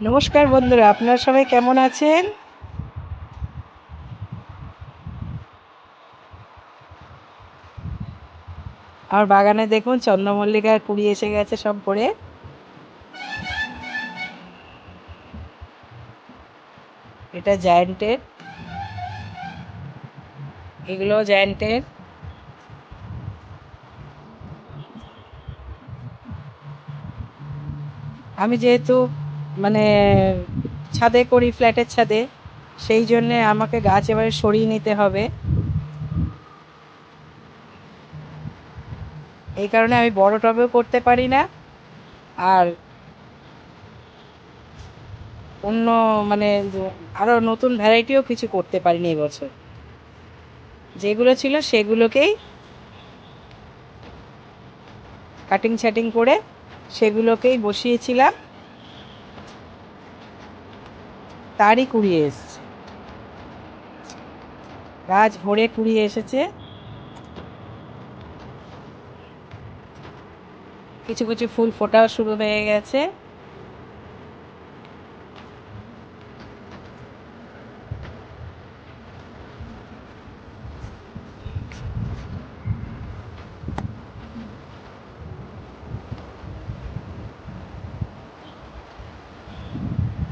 নমস্কার বন্ধুরা, আপনারা সবাই কেমন আছেন? আমার বাগানে দেখুন চন্দ্রমল্লিকার কুড়ি এসে গেছে সব পড়ে। এটা জায়ান্টের, এগুলো জায়ান্টের। আমি যেহেতু মানে ছাদে করি, ফ্ল্যাটের ছাদে, সেই জন্যে আমাকে গাছ এবারে সরিয়ে নিতে হবে। এই কারণে আমি বড় টবেও করতে পারি না, আর অন্য মানে আরও নতুন ভ্যারাইটিও কিছু করতে পারিনি এবছর। যেগুলো ছিল সেগুলোকেই কাটিং ছাটিং করে সেগুলোকেই বসিয়েছিলাম, তারই কুড়িয়ে এসছে। গাছ ভরে কুড়িয়ে এসেছে। কিছু কিছু ফুল ফোটাও শুরু হয়ে গেছে।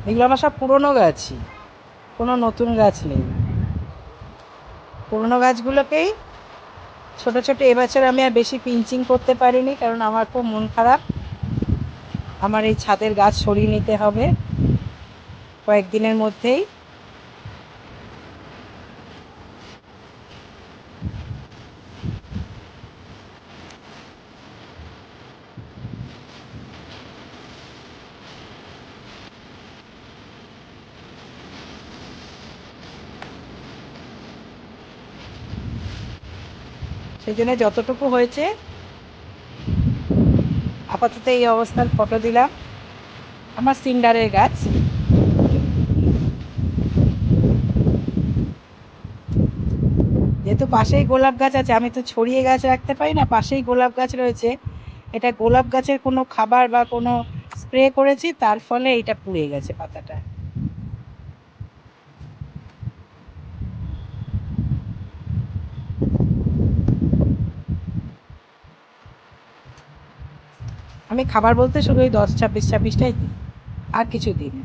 এগুলো আমার সব পুরনো গাছই, কোনো নতুন গাছ নেই। পুরনো গাছগুলোকেই ছোট ছোট, এবছর আমি আর বেশি পিঞ্চিং করতে পারিনি, কারণ আমার খুব মন খারাপ। আমার এই ছাদের গাছ সরিয়ে নিতে হবে কয়েকদিনের মধ্যেই। সেই জন্য যতটুকু হয়েছে আপাতত এই অবস্থার ফটো দিলাম। আমার সিন্ডারের গাছ, যেহেতু পাশেই গোলাপ গাছ আছে, আমি তো ছড়িয়ে গাছ রাখতে পারি না, পাশেই গোলাপ গাছ রয়েছে। এটা গোলাপ গাছের কোনো খাবার বা কোনো স্প্রে করেছি, তার ফলে এটা পুড়ে গেছে পাতাটা। আমি খাবার বলতে শুধু ওই 10-26-26টাই দিই, আর কিছু দিই না।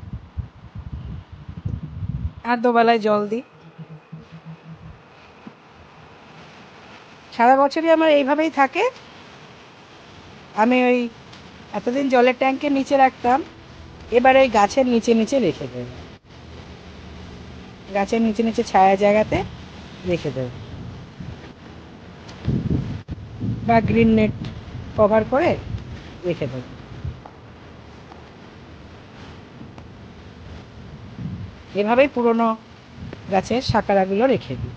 আর দুবেলায় জল দিই। সারা বছরই আমার এইভাবেই থাকে। আমি ওই এতদিন জলের ট্যাঙ্কের নিচে রাখতাম, এবার ওই গাছের নিচে নিচে রেখে দেব, গাছের নিচে নিচে ছায়া জায়গাতে রেখে দেব, বা গ্রিন নেট কভার করে রেখে দেব। এভাবেই পুরনো গাছের শাখারাগুলো রেখে দিই।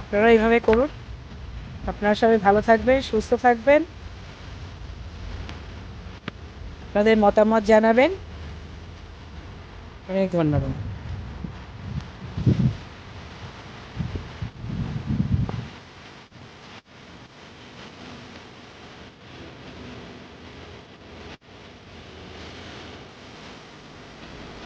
আপনারা এইভাবে করুন। আপনারা সবাই ভালো থাকবেন, সুস্থ থাকবেন। আপনাদের মতামত জানাবেন। অনেক ধন্যবাদ।